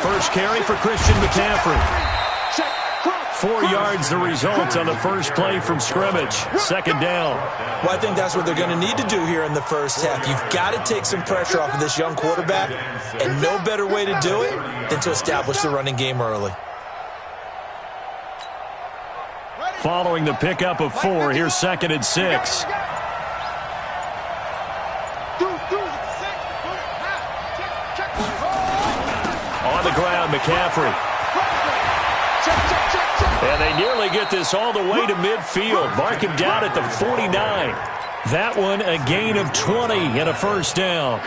First carry for Christian McCaffrey. 4 yards the result on the first play from scrimmage. Second down. Well, I think that's what they're going to need to do here in the first half. You've got to take some pressure off of this young quarterback, and no better way to do it than to establish the running game early. Following the pickup of 4, here's 2nd and 6. On the ground, McCaffrey. And they nearly get this all the way to midfield. Mark him down at the 49. That one a gain of 20 and a first down.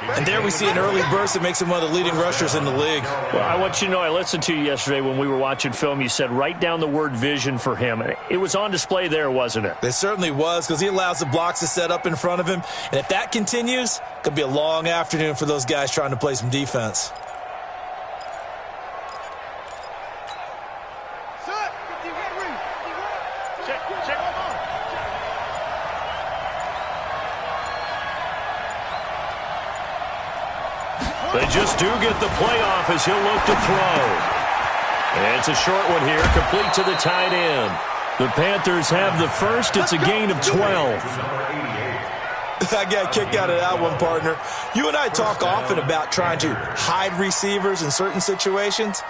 And there we see an early burst that makes him one of the leading rushers in the league. Well, I want you to know, I listened to you yesterday when we were watching film. You said write down the word vision for him. It was on display there, wasn't it? It certainly was, because he allows the blocks to set up in front of him. And if that continues, it could be a long afternoon for those guys trying to play some defense. They just do get the playoff as he'll look to throw. And it's a short one here, complete to the tight end. The Panthers have the first. It's a gain of 12. I got a kick out of that one, partner. You and I talk often about trying to hide receivers in certain situations,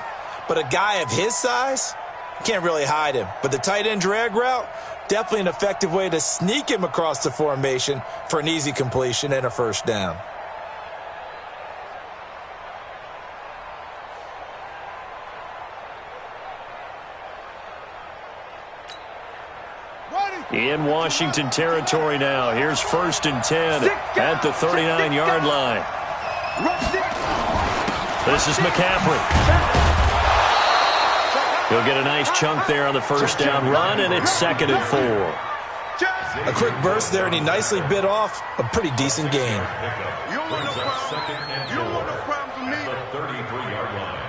but a guy of his size, you can't really hide him. But the tight end drag route, definitely an effective way to sneak him across the formation for an easy completion and a first down. In Washington territory now. Here's 1st and 10 at the 39-yard line. This is McCaffrey. He'll get a nice chunk there on the first down run, and it's 2nd and 4. A quick burst there, and he nicely bit off a pretty decent gain. You don't want no problem for me. The 33-yard line.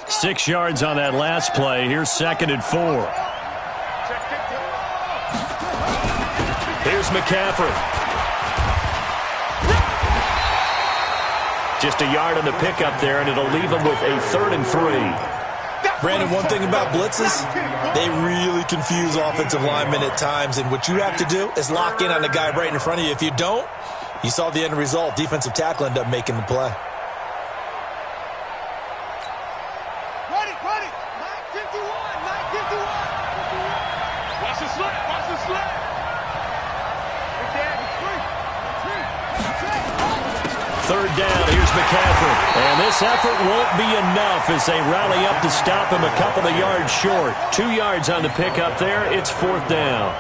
Six yards on that last play. Here's 2nd and 4. Here's McCaffrey. Just a yard on the pickup there, and it'll leave him with a 3rd and 3. Brandon, one thing about blitzes, they really confuse offensive linemen at times, and what you have to do is lock in on the guy right in front of you. If you don't, you saw the end result. Defensive tackle ended up making the play. Third down, here's McCaffrey. And this effort won't be enough as they rally up to stop him a couple of yards short. 2 yards on the pickup there. It's 4th down.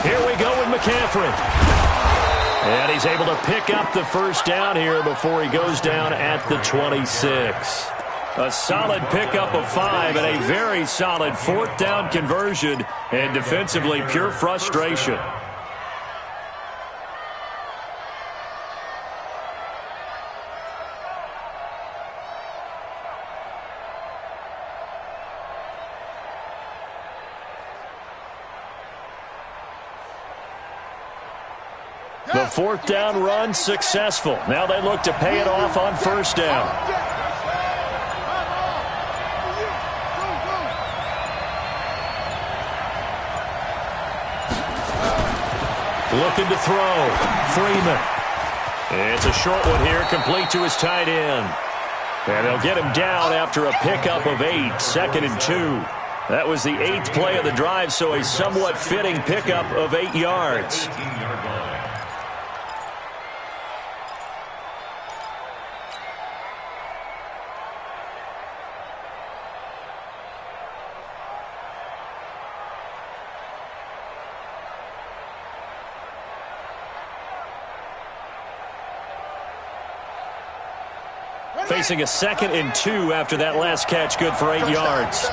Here we go with McCaffrey. And he's able to pick up the first down here before he goes down at the 26. A solid pickup of 5 and a very solid 4th down conversion. And defensively, pure frustration. The 4th down run successful. Now they look to pay it off on first down. Looking to throw. Freeman. It's a short one here, complete to his tight end. And they'll get him down after a pickup of 8, 2nd and 2. That was the 8th play of the drive, so a somewhat fitting pickup of 8 yards. Facing a 2nd and 2 after that last catch, good for 8 yards.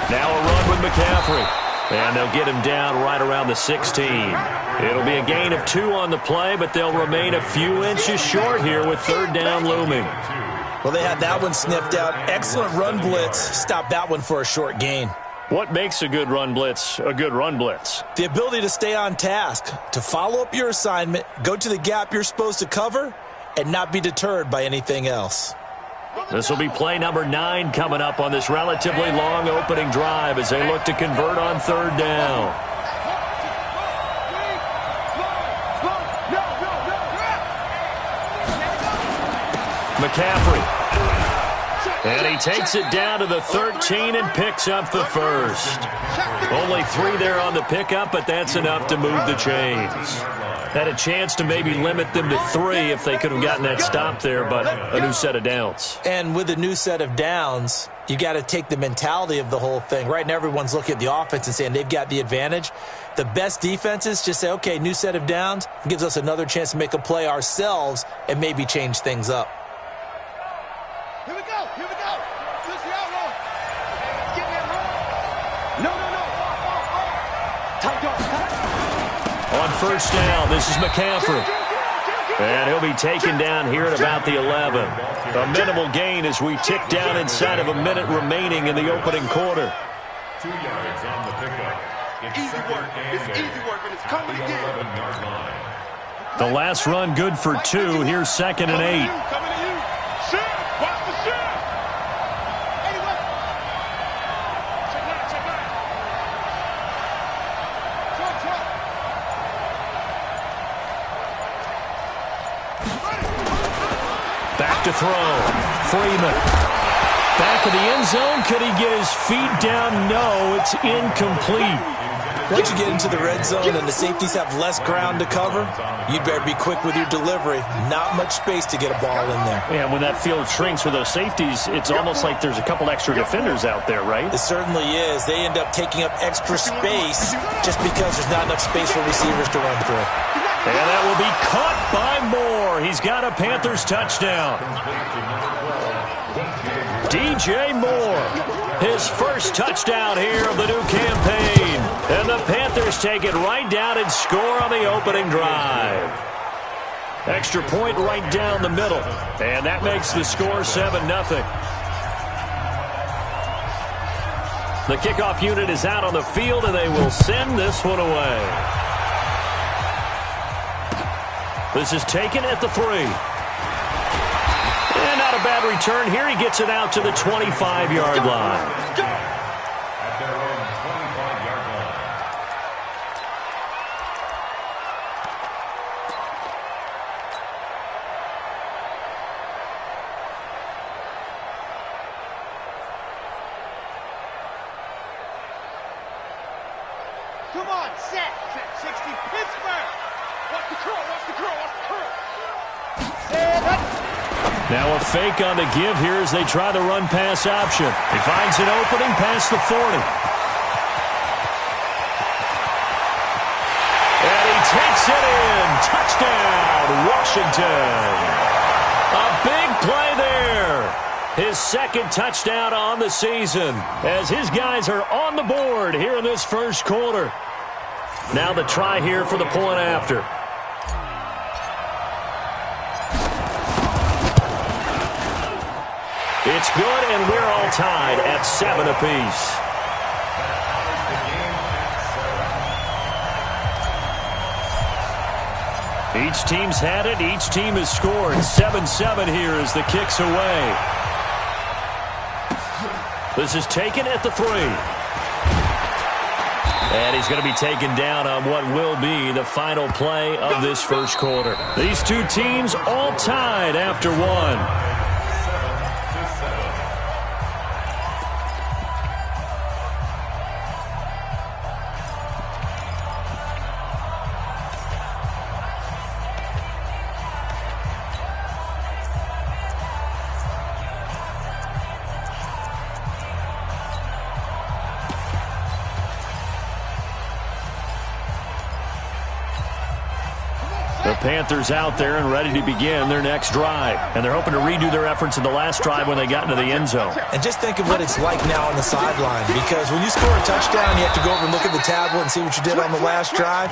Now a run with McCaffrey. And they'll get him down right around the 16. It'll be a gain of 2 on the play, but they'll remain a few inches short here with 3rd down looming. Well, they had that one sniffed out. Excellent run blitz. Stop that one for a short gain. What makes a good run blitz a good run blitz? The ability to stay on task, to follow up your assignment, go to the gap you're supposed to cover, and not be deterred by anything else. This will be play number 9 coming up on this relatively long opening drive as they look to convert on 3rd down. McCaffrey. And he takes it down to the 13 and picks up the first. Only 3 there on the pickup, but that's enough to move the chains. Had a chance to maybe limit them to 3 if they could have gotten that stop there, but a new set of downs. And with a new set of downs, you got to take the mentality of the whole thing. Right now, everyone's looking at the offense and saying they've got the advantage. The best defenses just say, okay, new set of downs, gives us another chance to make a play ourselves and maybe change things up. Here we go. This is the outlaw. Get that run. No. Tight dog. On 1st down, this is McCaffrey. And he'll be taken down here at about the 11. A minimal gain as we tick down inside of a minute remaining in the opening quarter. 2 yards on the pickup. Easy work. It's easy work, and it's coming again. 11-yard line. The last run good for 2. Here's 2nd and 8. Coming to you. Shit. Watch the shit. Anyway. Check that. Truck. Back to throw. Freeman. Back in the end zone. Could he get his feet down? No, it's incomplete. Once you get into the red zone and the safeties have less ground to cover, you'd better be quick with your delivery. Not much space to get a ball in there. And when that field shrinks with those safeties, it's almost like there's a couple extra defenders out there, right? It certainly is. They end up taking up extra space just because there's not enough space for receivers to run through. And that will be caught by Moore. He's got a Panthers touchdown. DJ Moore, his first touchdown here of the new campaign. And the Panthers take it right down and score on the opening drive. Extra point right down the middle. And that makes the score 7-0. The kickoff unit is out on the field, and they will send this one away. This is taken at the 3. And not a bad return here. He gets it out to the 25-yard line. At their own 25-yard line. Come on, set. 60, Pittsburgh. Watch the curl. Set up. Now a fake on the give here as they try the run-pass option. He finds an opening past the 40. And he takes it in. Touchdown, Washington. A big play there. His 2nd touchdown on the season as his guys are on the board here in this first quarter. Now the try here for the point after. It's good, and we're all tied at 7 apiece. Each team's had it. Each team has scored. 7-7 here as the kick's away. This is taken at the 3. And he's going to be taken down on what will be the final play of this first quarter. These two teams all tied after 1. Come on, The Panthers out there and ready to begin their next drive. And they're hoping to redo their efforts in the last drive when they got into the end zone. And just think of what it's like now on the sideline, because when you score a touchdown, you have to go over and look at the tablet and see what you did on the last drive.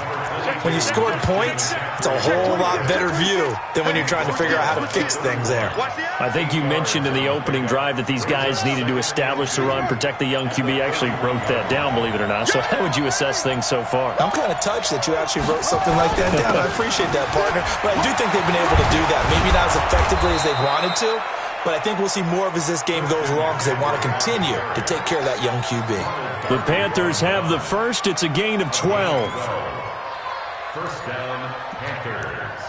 When you scored points, it's a whole lot better view than when you're trying to figure out how to fix things there. I think you mentioned in the opening drive that these guys needed to establish the run, protect the young QB. I actually wrote that down, believe it or not. So how would you assess things so far? I'm kind of touched that you actually wrote something like that down. I appreciate that, partner. But I do think they've been able to do that. Maybe not as effectively as they've wanted to, but I think we'll see more of as this game goes along because they want to continue to take care of that young QB. The Panthers have the first. It's a gain of 12. First down, Panthers.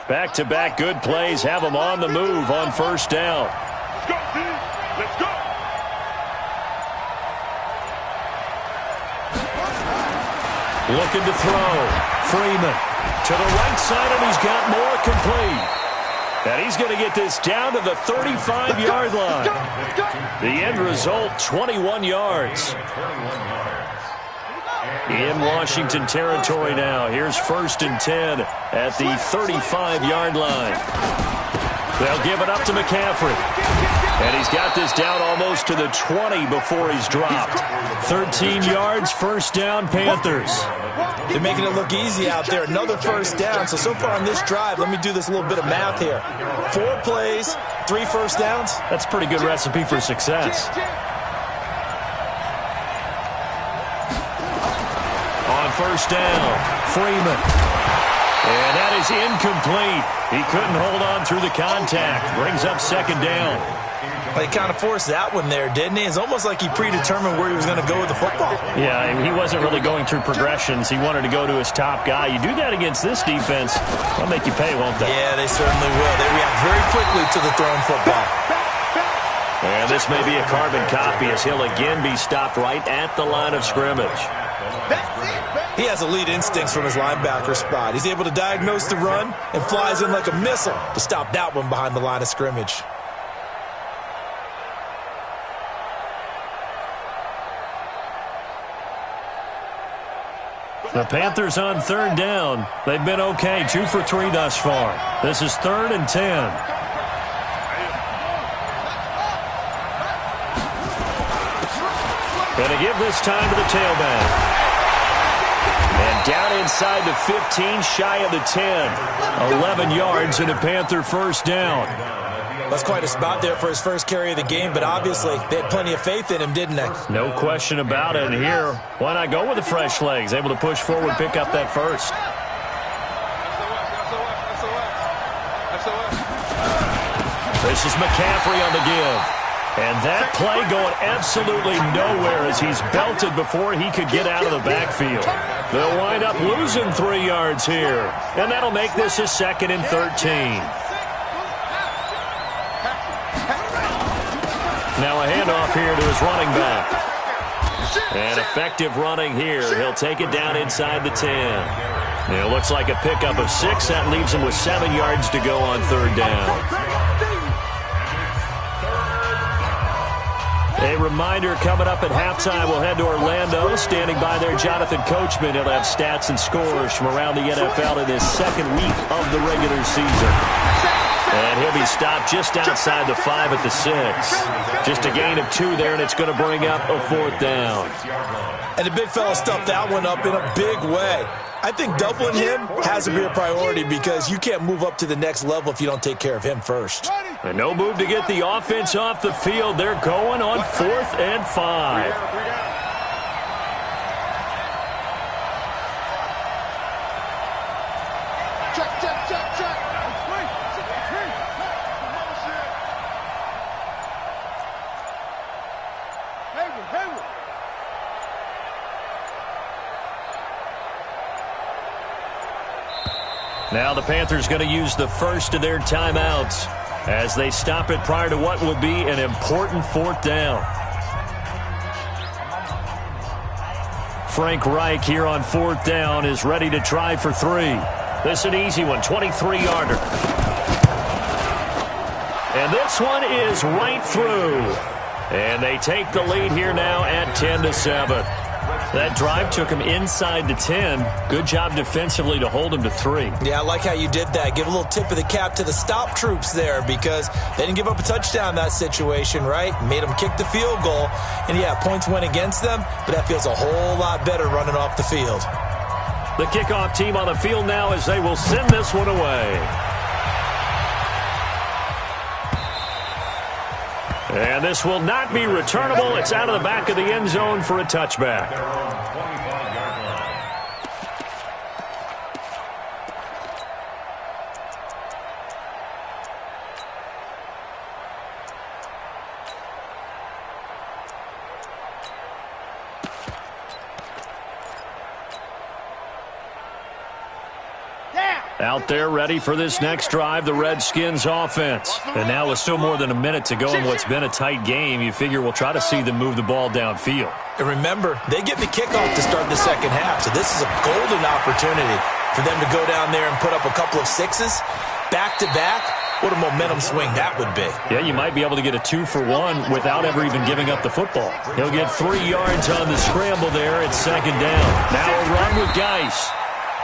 Back-to-back good plays have them on the move on first down. Let's go, team. Let's go. Looking to throw. Freeman to the right side, and he's got more complete. And he's going to get this down to the 35-yard line. The end result, 21 yards. In Washington territory now. Here's 1st and 10 at the 35-yard line. They'll give it up to McCaffrey. And he's got this down almost to the 20 before he's dropped. 13 yards, first down, Panthers. They're making it look easy out there. Another first down. So far on this drive, let me do this little bit of math here. 4 plays, 3 first downs. That's a pretty good recipe for success. On first down, Freeman. And that is incomplete. He couldn't hold on through the contact. Brings up 2nd down. He kind of forced that one there, didn't he? It's almost like he predetermined where he was going to go with the football. Yeah, he wasn't really going through progressions. He wanted to go to his top guy. You do that against this defense, they'll make you pay, won't they? Yeah, they certainly will. They react very quickly to the thrown football. And this may be a carbon copy as he'll again be stopped right at the line of scrimmage. He has elite instincts from his linebacker spot. He's able to diagnose the run and flies in like a missile to stop that one behind the line of scrimmage. The Panthers on 3rd down. They've been okay, 2 for 3 thus far. This is 3rd and 10. Gonna give this time to the tailback. And down inside the 15, shy of the 10. 11 yards and a Panther first down. That's quite a spot there for his first carry of the game, but obviously they had plenty of faith in him, didn't they? No question about it. And here, why not go with the fresh legs? Able to push forward, pick up that first. This is McCaffrey on the give. And that play going absolutely nowhere as he's belted before he could get out of the backfield. They'll wind up losing 3 yards here. And that'll make this a 2nd and 13. Now a handoff here to his running back. And effective running here. He'll take it down inside the 10. It looks like a pickup of 6. That leaves him with 7 yards to go on 3rd down. A reminder coming up at halftime. We'll head to Orlando. Standing by there, Jonathan Coachman. He'll have stats and scores from around the NFL in his 2nd week of the regular season. And he'll be stopped just outside the 5 at the 6. Just a gain of 2 there, and it's going to bring up a 4th down. And the big fella stuffed that one up in a big way. I think doubling him has to be a priority because you can't move up to the next level if you don't take care of him first. And no move to get the offense off the field. They're going on 4th and 5. Check. Hayward. Now the Panthers going to use the first of their timeouts as they stop it prior to what will be an important 4th down. Frank Reich here on 4th down is ready to try for 3. This is an easy one, 23-yarder. And this one is right through. And they take the lead here now at 10-7. That drive took him inside the 10. Good job defensively to hold him to 3. Yeah, I like how you did that. Give a little tip of the cap to the stop troops there because they didn't give up a touchdown in that situation, right? Made them kick the field goal. And, yeah, points went against them, but that feels a whole lot better running off the field. The kickoff team on the field now as they will send this one away. And this will not be returnable. It's out of the back of the end zone for a touchback. Out there ready for this next drive, the Redskins offense. And now with still more than a minute to go in what's been a tight game, you figure we'll try to see them move the ball downfield. And remember, they get the kickoff to start the second half, so this is a golden opportunity for them to go down there and put up a couple of sixes back-to-back. What a momentum swing that would be. Yeah, you might be able to get a 2-for-1 without ever even giving up the football. He'll get 3 yards on the scramble there at second down. Now a run with Geis.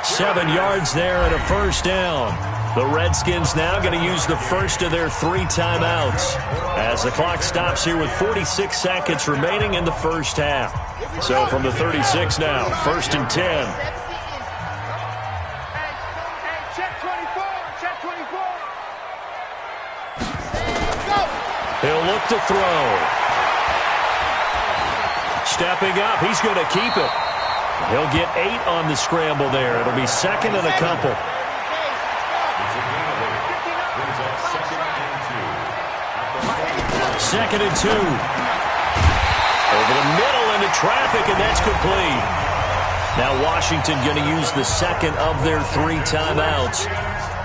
7 yards there and a first down. The Redskins now going to use the first of their 3 timeouts as the clock stops here with 46 seconds remaining in the first half. So from the 36 now, 1st and 10. He'll look to throw. Stepping up, he's going to keep it. He'll get 8 on the scramble there. It'll be second and a couple. Second and 2. Over the middle into traffic, and that's complete. Now Washington going to use the second of their 3 timeouts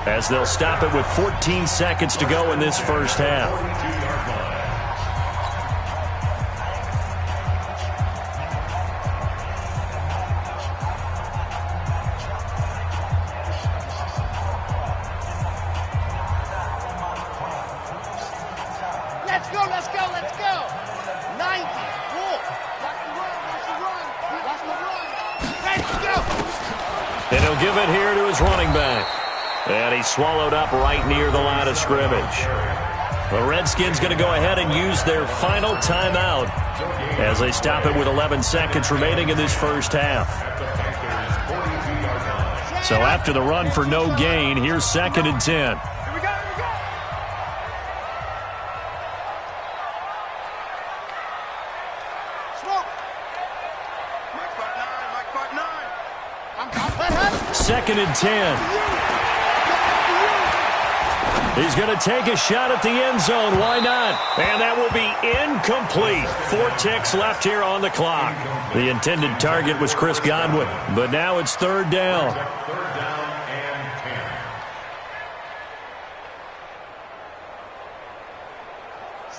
as they'll stop it with 14 seconds to go in this first half. Let's go. 90. Walk. That's the run. That's the run. Let's go. And he'll give it here to his running back. And he's swallowed up right near the line of scrimmage. The Redskins going to go ahead and use their final timeout as they stop it with 11 seconds remaining in this first half. So after the run for no gain, here's 2nd and 10. Second and 10. He's going to take a shot at the end zone. Why not? And that will be incomplete. 4 ticks left here on the clock. The intended target was Chris Godwin, but now it's 3rd down.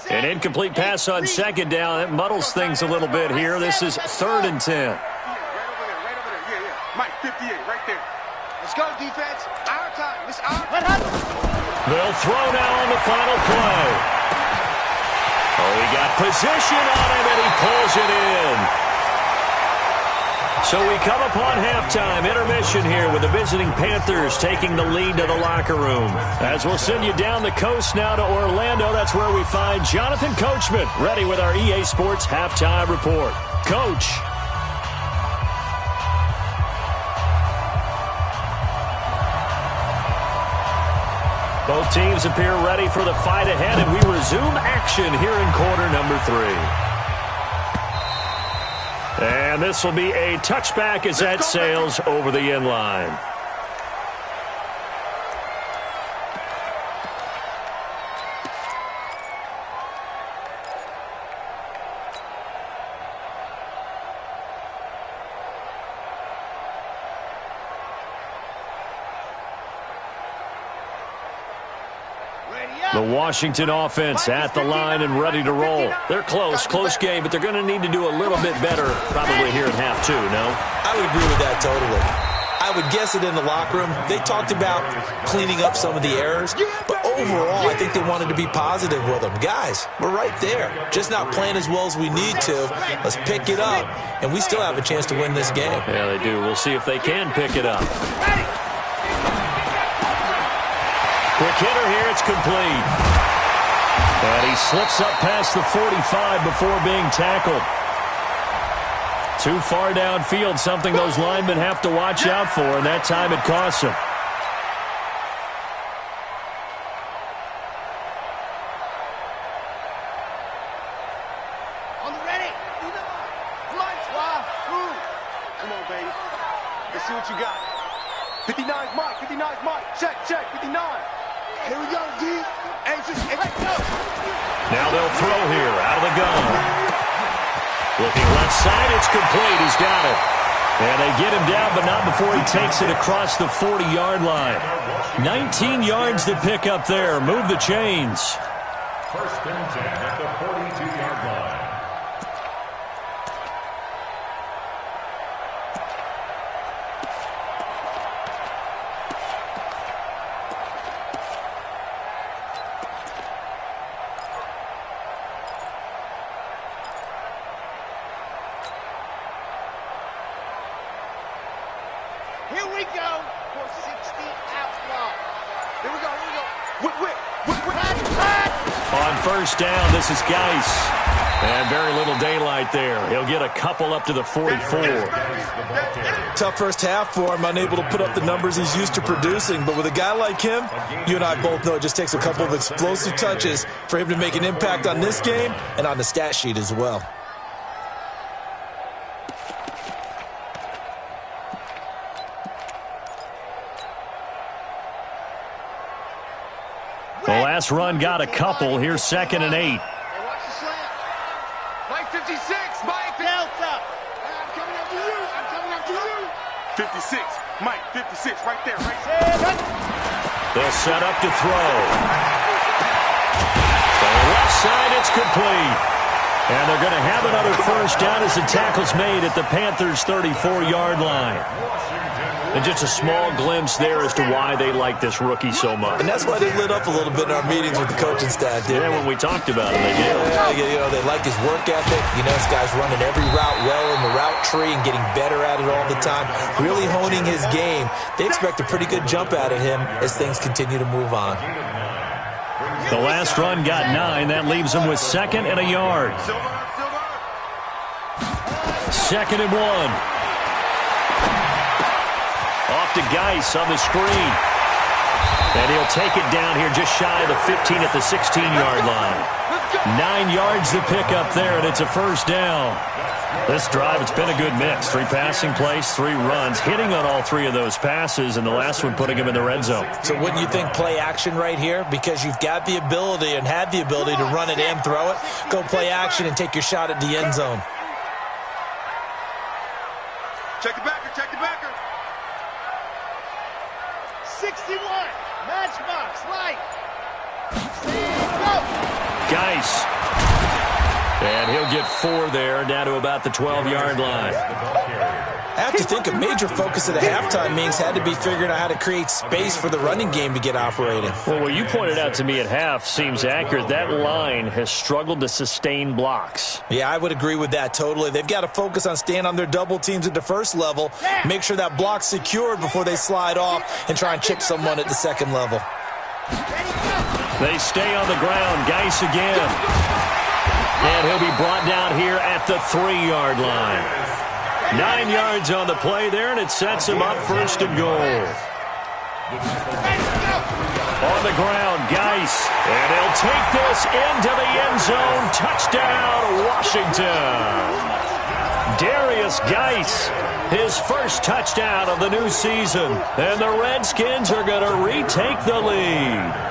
An incomplete pass on 2nd down. It muddles things a little bit here. This is 3rd and 10. Right over there. Mike, 58, right there. Let's go, defense. Our time. It's our time. They'll throw now on the final play. Oh, he got position on him, and he pulls it in. So we come upon halftime, intermission here with the visiting Panthers taking the lead to the locker room. As we'll send you down the coast now to Orlando, that's where we find Jonathan Coachman, ready with our EA Sports Halftime Report. Coach. Both teams appear ready for the fight ahead, and we resume action here in quarter number 3. And this will be a touchback as that sails over the end line. The Washington offense at the line and ready to roll. They're close game, but they're going to need to do a little bit better probably here in half 2, no? I would agree with that totally. I would guess it in the locker room. They talked about cleaning up some of the errors, but overall, I think they wanted to be positive with them. Guys, we're right there. Just not playing as well as we need to. Let's pick it up, and we still have a chance to win this game. Yeah, they do. We'll see if they can pick it up. Quick hitter here. It's complete. And he slips up past the 45 before being tackled. Too far downfield, something those linemen have to watch out for, and that time it costs them. On the ready. Come on, baby. Let's see what you got. 59's Mike. 59's Mike. Check. 59. Here we go, D. Hey, go. Now they'll throw here out of the gun. Looking left side, it's complete. He's got it. And they get him down, but not before he takes it across the 40-yard line. 19 yards to pick up there. Move the chains. First and 10 at the 42-yard line. Here we go for 60 outlaw. Here we go. Whip. On first down, this is Geis. And very little daylight there. He'll get a couple up to the 44. Tough first half for him, unable to put up the numbers he's used to producing. But with a guy like him, you and I both know it just takes a couple of explosive touches for him to make an impact on this game and on the stat sheet as well. The last run got a couple. Here's 2nd and 8. Hey, watch the slant. Mike 56. Mike Delta. I'm coming after you. 56. Mike 56. Right there. They'll set up to throw. To the left side, it's complete. And they're going to have another first down as the tackle's made at the Panthers' 34-yard line. And just a small glimpse there as to why they like this rookie so much. And that's why they lit up a little bit in our meetings with the coaching staff, didn't they? When we talked about him, they did. Yeah, they like his work ethic. This guy's running every route well in the route tree and getting better at it all the time, really honing his game. They expect a pretty good jump out of him as things continue to move on. The last run got 9. That leaves them with 2nd and a yard. 2nd and 1. Off to Geis on the screen. And he'll take it down here just shy of the 15 at the 16-yard line. 9 yards to pick up there, and it's a first down. This drive, it's been a good mix. 3 passing plays, 3 runs, hitting on all 3 of those passes, and the last one putting him in the red zone. So wouldn't you think play action right here? Because you've got the ability and had the ability to run it and throw it. Go play action and take your shot at the end zone. Check the backer. 61. Matchbox. Light. Go. Geis. And he'll get 4 there, down to about the 12-yard line. I have to think a major focus of the halftime meetings had to be figuring out how to create space for the running game to get operating. Well, what you pointed out to me at half seems accurate. That line has struggled to sustain blocks. Yeah, I would agree with that totally. They've got to focus on staying on their double teams at the first level, make sure that block's secured before they slide off and try and chip someone at the second level. They stay on the ground. Geis again. And he'll be brought down here at the 3-yard line. 9 yards on the play there, and it sets him up 1st and goal. On the ground, Geis. And he'll take this into the end zone. Touchdown, Washington. Darius Geis, his first touchdown of the new season. And the Redskins are going to retake the lead.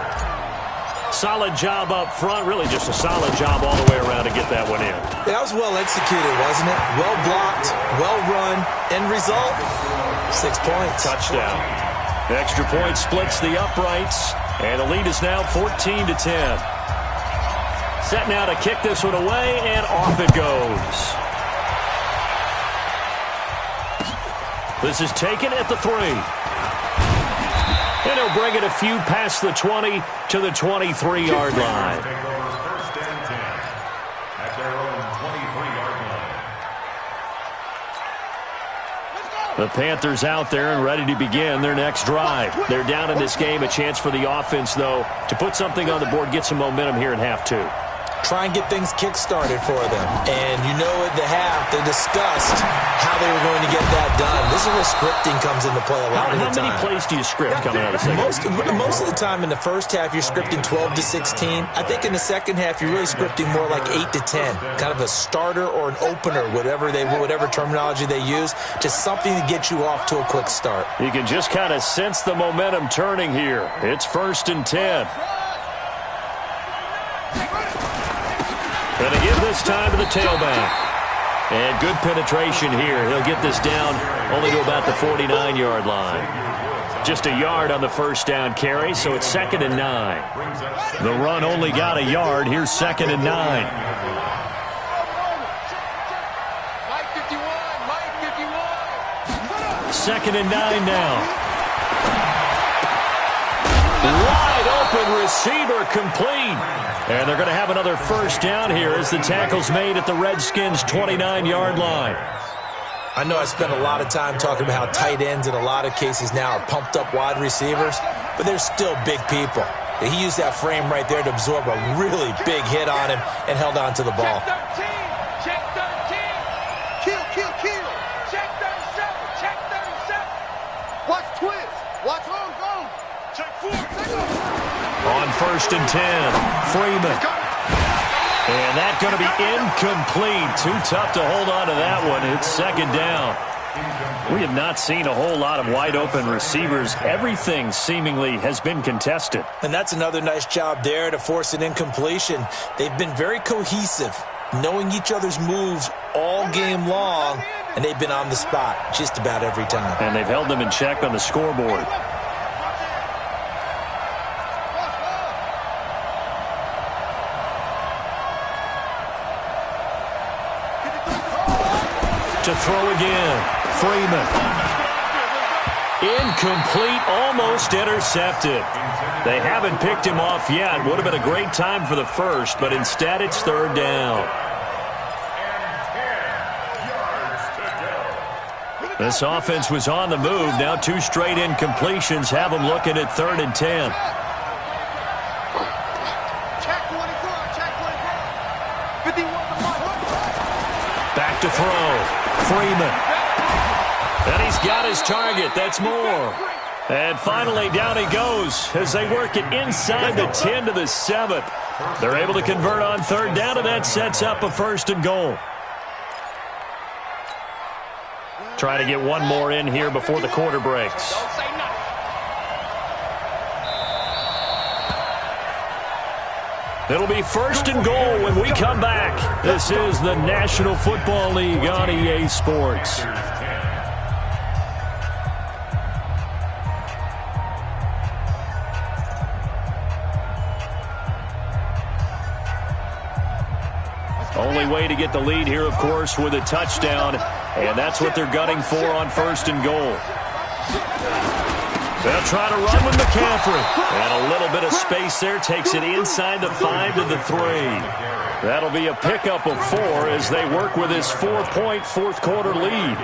Solid job up front. Really just a solid job all the way around to get that one in. That was well executed, wasn't it? Well blocked, well run. End result, 6 points. Touchdown. Extra point splits the uprights. And the lead is now 14-10. Set now to kick this one away, and off it goes. This is taken at the 3. And he'll bring it a few past the 20 to the 23-yard line. First and 10 at their own 23-yard line. The Panthers out there and ready to begin their next drive. They're down in this game. A chance for the offense, though, to put something on the board, get some momentum here in half 2. Try and get things kick-started for them. And you know at the half, they discussed how they were going to get that done. This is where scripting comes into play a lot of the time. How many plays do you script coming out of the second? Most of the time in the first half, you're scripting 12 to 16. I think in the second half, you're really scripting more like 8 to 10. Kind of a starter or an opener, whatever terminology they use. Just something to get you off to a quick start. You can just kind of sense the momentum turning here. It's 1st and 10. Going to give this time to the tailback. And good penetration here. He'll get this down only to about the 49-yard line. Just a yard on the first down carry, so it's 2nd and 9. The run only got a yard. Here's 2nd and 9. Mike 51, Mike 51. 2nd and 9 now. Wide open receiver complete. And they're going to have another first down here as the tackle's made at the Redskins' 29-yard line. I know I spent a lot of time talking about how tight ends in a lot of cases now are pumped up wide receivers, but they're still big people. He used that frame right there to absorb a really big hit on him and held on to the ball. Check 13. Kill, kill, kill. Check 37. Check 37. Watch twist. Watch home. Check 4. On 1st and 10, Freeman. And that's going to be incomplete. Too tough to hold on to that one. It's 2nd down. We have not seen a whole lot of wide-open receivers. Everything seemingly has been contested. And that's another nice job there to force an incompletion. They've been very cohesive, knowing each other's moves all game long, and they've been on the spot just about every time. And they've held them in check on the scoreboard. To throw again, Freeman. Incomplete, almost intercepted. They haven't picked him off yet. Would have been a great time for the first, but instead it's 3rd down. This offense was on the move. Now 2 straight incompletions have them looking at 3rd and 10. Check 24. Check 24. 51. Back to throw. Freeman. And he's got his target. That's more. And finally, down he goes as they work it inside the 10 to the 7th. They're able to convert on 3rd down, and that sets up a 1st and goal. Try to get one more in here before the quarter breaks. It'll be 1st and goal when we come back. This is the National Football League on EA Sports. Only way to get the lead here, of course, with a touchdown, and that's what they're gunning for on 1st and goal. They'll try to run with McCaffrey. And a little bit of space there takes it inside the 5 to the 3. That'll be a pickup of 4 as they work with this 4-point fourth-quarter lead.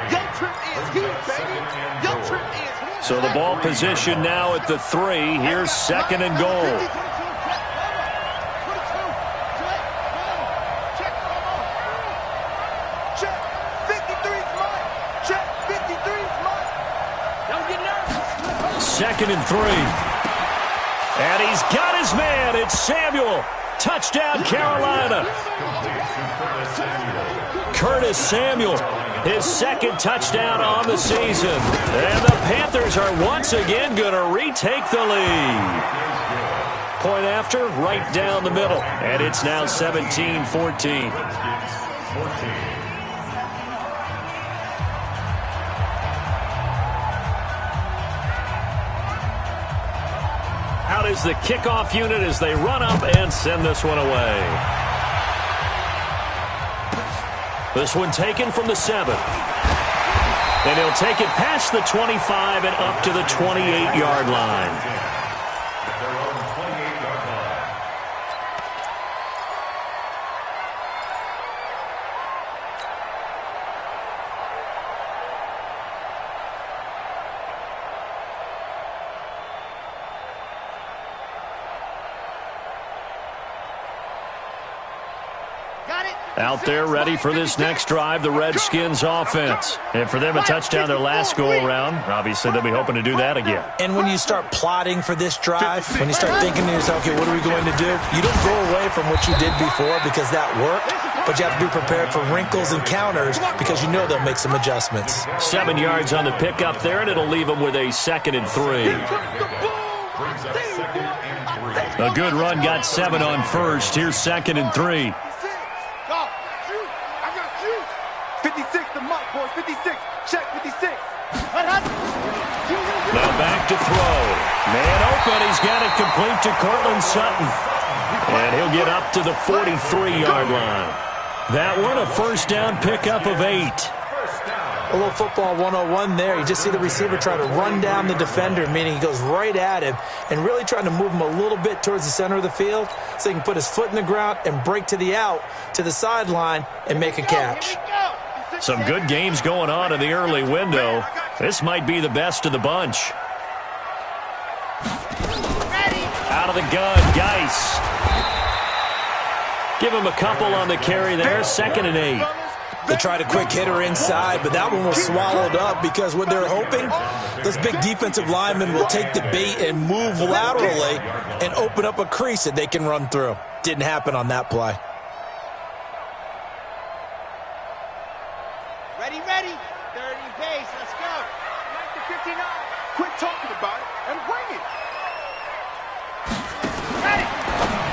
So the ball position now at the 3. Here's 2nd and goal. Check 53's mine. Check 53's mine. Don't get nervous. 2nd and 3. And he's got his man. It's Samuel. Touchdown, Carolina. Curtis Samuel, his 2nd touchdown on the season. And the Panthers are once again going to retake the lead. Point after, right down the middle. And it's now 17-14. Out is the kickoff unit as they run up and send this one away. This one taken from the 7. And he'll take it past the 25 and up to the 28-yard line. Out there ready for this next drive, the Redskins offense. And for them, a touchdown their last go-around. Obviously, they'll be hoping to do that again. And when you start plotting for this drive, when you start thinking to yourself, okay, what are we going to do? You don't go away from what you did before because that worked, but you have to be prepared for wrinkles and counters because you know they'll make some adjustments. 7 yards on the pickup there, and it'll leave them with a 2nd and 3. A good run got 7 on first. Here's 2nd and 3. 56 to Mike, boys. 56. Check 56. Now back to throw. Man open. He's got it complete to Cortland Sutton. And he'll get up to the 43-yard line. That one, a first down pickup of 8. A little football 101 there. You just see the receiver try to run down the defender, meaning he goes right at him and really trying to move him a little bit towards the center of the field so he can put his foot in the ground and break to the out, to the sideline, and make a catch. Some good games going on in the early window. This might be the best of the bunch. Out of the gun, Geis. Give him a couple on the carry there, 2nd and 8. They tried a quick hitter inside, but that one was swallowed up because what they're hoping, those big defensive linemen will take the bait and move laterally and open up a crease that they can run through. Didn't happen on that play. Ready. 30 pace. Let's go. 59. Quit talking about it and bring it.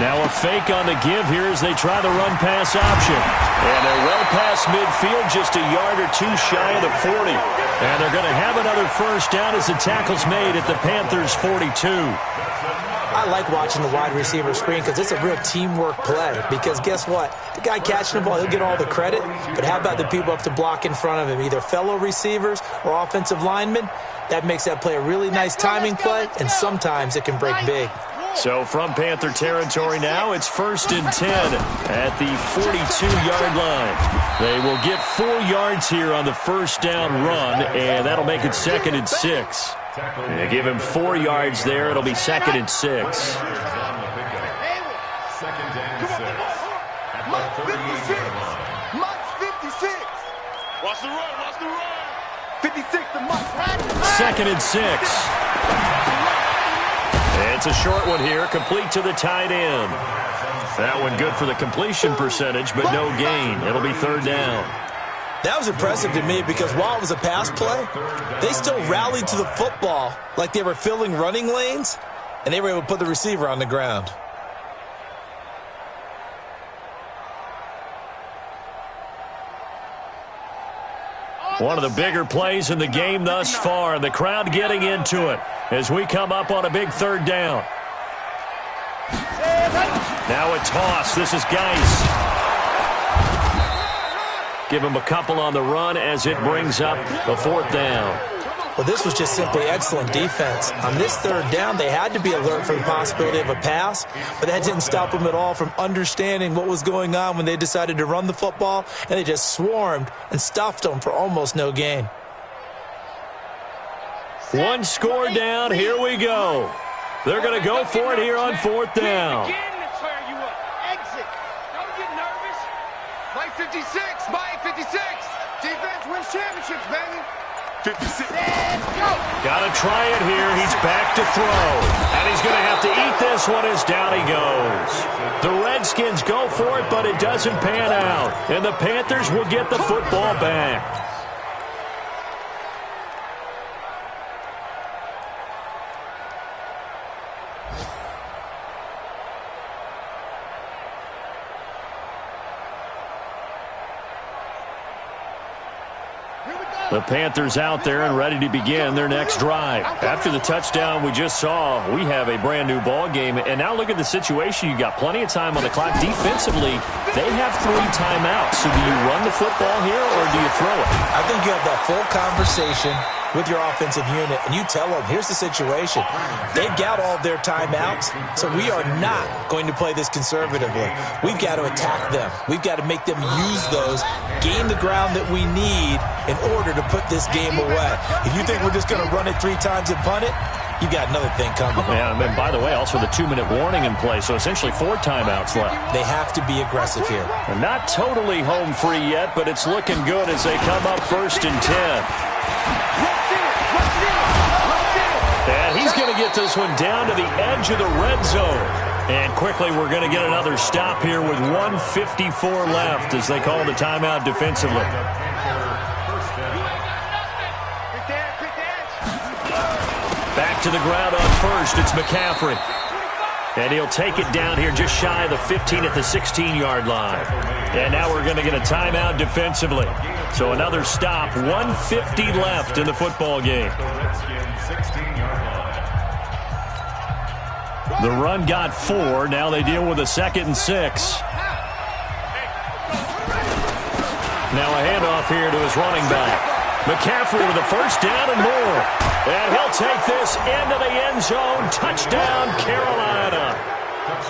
Now a fake on the give here as they try the run-pass option. And they're well past midfield, just a yard or two shy of the 40. And they're going to have another first down as the tackle's made at the Panthers' 42. I like watching the wide receiver screen because it's a real teamwork play. Because guess what? The guy catching the ball, he'll get all the credit. But how about the people up to block in front of him, either fellow receivers or offensive linemen? That makes that play a really nice timing play, and sometimes it can break big. So from Panther territory now, it's 1st and 10 at the 42-yard line. They will get 4 yards here on the first down run, and that'll make it 2nd and 6. They give him 4 yards there. It'll be 2nd and 6. 2nd and 6. Mike's 56. Mike's 56. Watch the run. 56 to Mike. 2nd and 6. It's a short one here, complete to the tight end. That one good for the completion percentage, but no gain. It'll be 3rd down. That was impressive to me because while it was a pass play, they still rallied to the football like they were filling running lanes, and they were able to put the receiver on the ground. One of the bigger plays in the game thus far, and the crowd getting into it as we come up on a big 3rd down. Now a toss. This is Geis. Give him a couple on the run as it brings up the 4th down. Well, this was just simply excellent defense. On this 3rd down, they had to be alert for the possibility of a pass, but that didn't stop them at all from understanding what was going on when they decided to run the football, and they just swarmed and stuffed them for almost no gain. One score down. Here we go. They're going to go for it here on 4th down. Exit. Don't get nervous. Mike 56. Mike 56. Defense wins championships, baby. 56. Got to try it here. He's back to throw. And he's going to have to eat this one as down he goes. The Redskins go for it, but it doesn't pan out. And the Panthers will get the football back. The Panthers out there and ready to begin their next drive. After the touchdown we just saw, we have a brand new ball game. And now look at the situation. You got plenty of time on the clock. Defensively, they have 3 timeouts. So do you run the football here or do you throw it? I think you have that full conversation with your offensive unit, and you tell them, here's the situation. They've got all their timeouts, so we are not going to play this conservatively. We've got to attack them. We've got to make them use those, gain the ground that we need in order to put this game away. If you think we're just going to run it 3 times and punt it, you got another thing coming. Yeah, and by the way, also the 2-minute warning in play, so essentially 4 timeouts left. They have to be aggressive here. They're not totally home free yet, but it's looking good as they come up 1st and 10. And he's going to get this one down to the edge of the red zone. And quickly we're going to get another stop here with 1:54 left as they call the timeout defensively. Back to the ground on first. It's McCaffrey. And he'll take it down here just shy of the 15 at the 16-yard line. And now we're going to get a timeout defensively. So another stop, 1:50 left in the football game. The run got 4. Now they deal with a 2nd and 6. Now a handoff here to his running back. McCaffrey with a first down and more. And he'll take this into the end zone. Touchdown, Carolina.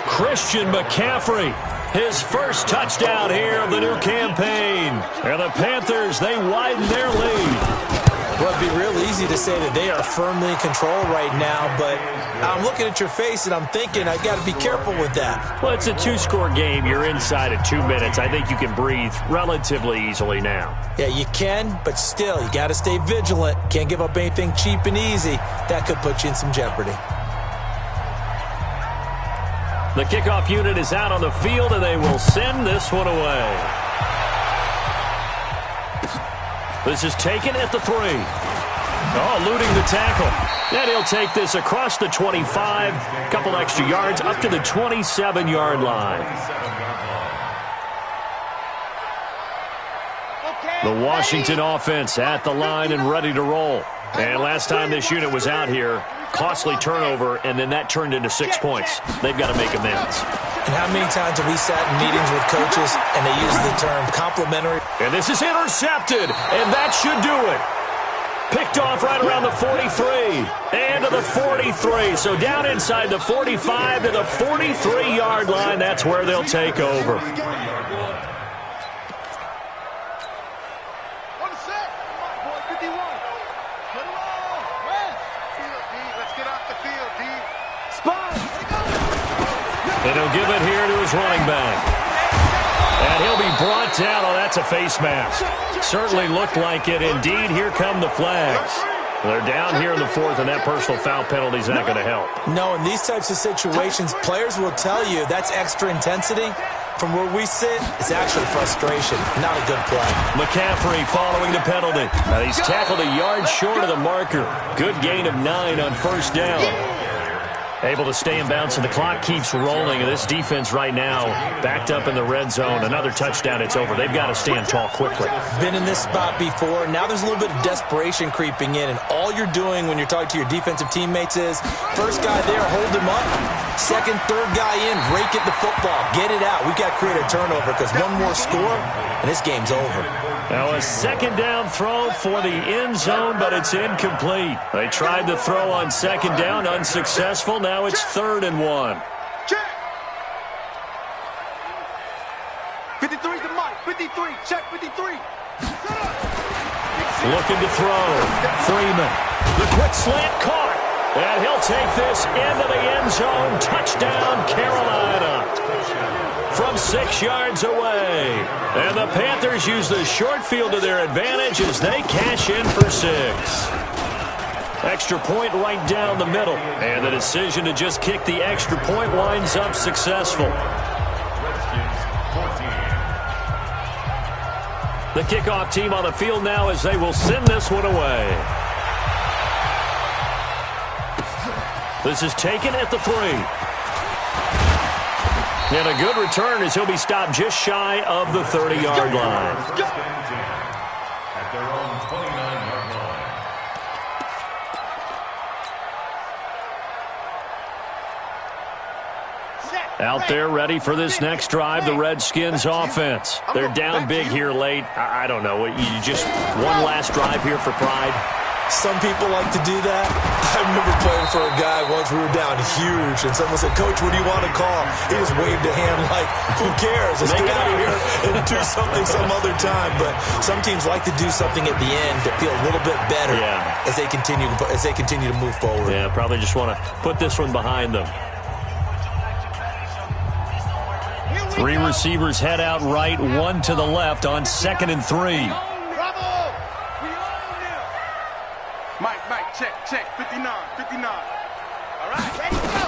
Christian McCaffrey, his first touchdown here of the new campaign. And the Panthers, they widen their lead. Well, it'd be real easy to say that they are firmly in control right now, but I'm looking at your face and I'm thinking I got to be careful with that. Well, it's a 2-score game. You're inside at 2 minutes. I think you can breathe relatively easily now. Yeah, you can, but still, you got to stay vigilant. Can't give up anything cheap and easy. That could put you in some jeopardy. The kickoff unit is out on the field, and they will send this one away. This is taken at the 3. Oh, eluding the tackle. And he'll take this across the 25, a couple extra yards, up to the 27-yard line. The Washington offense at the line and ready to roll. And last time this unit was out here, costly turnover, and then that turned into 6 points. They've got to make amends. And how many times have we sat in meetings with coaches and they use the term complimentary? And this is intercepted, and that should do it. Picked off right around the 43 and to the 43. So down inside the 45 to the 43-yard line. That's where they'll take over. And he'll give it here to his running back. And he'll be brought down. Oh, that's a face mask. Certainly looked like it. Indeed, here come the flags. They're down here in the 4th, and that personal foul penalty is not going to help. No, in these types of situations, players will tell you that's extra intensity. From where we sit, it's actually frustration, not a good play. McCaffrey following the penalty. Now he's tackled a yard short of the marker. Good gain of 9 on first down. Able to stay in bounds, and the clock keeps rolling. And this defense right now backed up in the red zone. Another touchdown, it's over. They've got to stand tall quickly. Been in this spot before. Now there's a little bit of desperation creeping in, and all you're doing when you're talking to your defensive teammates is first guy there, hold him up. Second, third guy in, rake at the football. Get it out. We've got to create a turnover because one more score, and this game's over. Now a second down throw for the end zone, but it's incomplete. They tried to throw on second down, unsuccessful. Now it's 3rd and 1. Check. 53 to Mike. 53. Check 53. Looking to throw. Freeman. The quick slant caught. And he'll take this into the end zone. Touchdown, Carolina. From 6 yards away. And the Panthers use the short field to their advantage as they cash in for 6. Extra point right down the middle. And the decision to just kick the extra point winds up successful. The kickoff team on the field now as they will send this one away. This is taken at the 3. And a good return as he'll be stopped just shy of the 30-yard line. At their own 29 Out there ready for this next drive, the Redskins offense. They're down big here late. I don't know. You just one last drive here for pride? Some people like to do that. I remember playing for a guy once. We were down huge, and someone said, "Coach, what do you want to call?" He just waved a hand like, "Who cares? Let's get out of here and do something some other time." But some teams like to do something at the end to feel a little bit better as they continue to move forward. Yeah, probably just want to put this one behind them. 3 receivers head out right, 1 to the left on 2nd and 3. Mike, check, 59. All right, ready to go.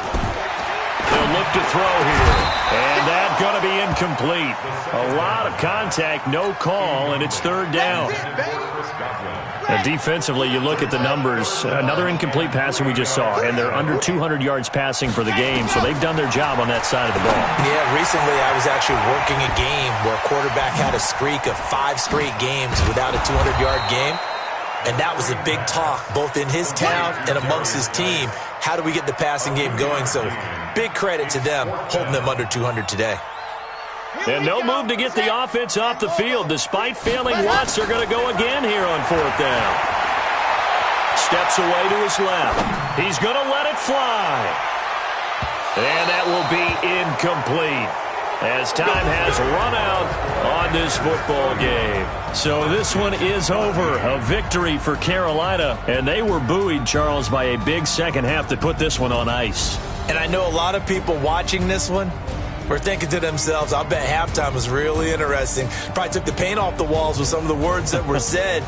They'll look to throw here, and that's going to be incomplete. A lot of contact, no call, and it's 3rd down. Now, defensively, you look at the numbers. Another incomplete passing we just saw, and they're under 200 yards passing for the game, so they've done their job on that side of the ball. Yeah, recently I was actually working a game where a quarterback had a streak of 5 straight games without a 200-yard game. And that was a big talk, both in his town and amongst his team. How do we get the passing game going? So big credit to them, holding them under 200 today. And no move to get the offense off the field. Despite failing once, they're going to go again here on 4th down. Steps away to his left. He's going to let it fly. And that will be incomplete, as time has run out on this football game. So this one is over. A victory for Carolina. And they were buoyed, Charles, by a big second half that put this one on ice. And I know a lot of people watching this one were thinking to themselves, I bet halftime was really interesting. Probably took the paint off the walls with some of the words that were said.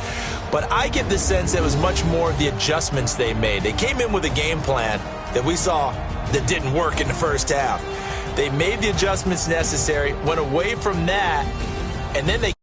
But I get the sense it was much more of the adjustments they made. They came in with a game plan that we saw that didn't work in the first half. They made the adjustments necessary, went away from that, and then they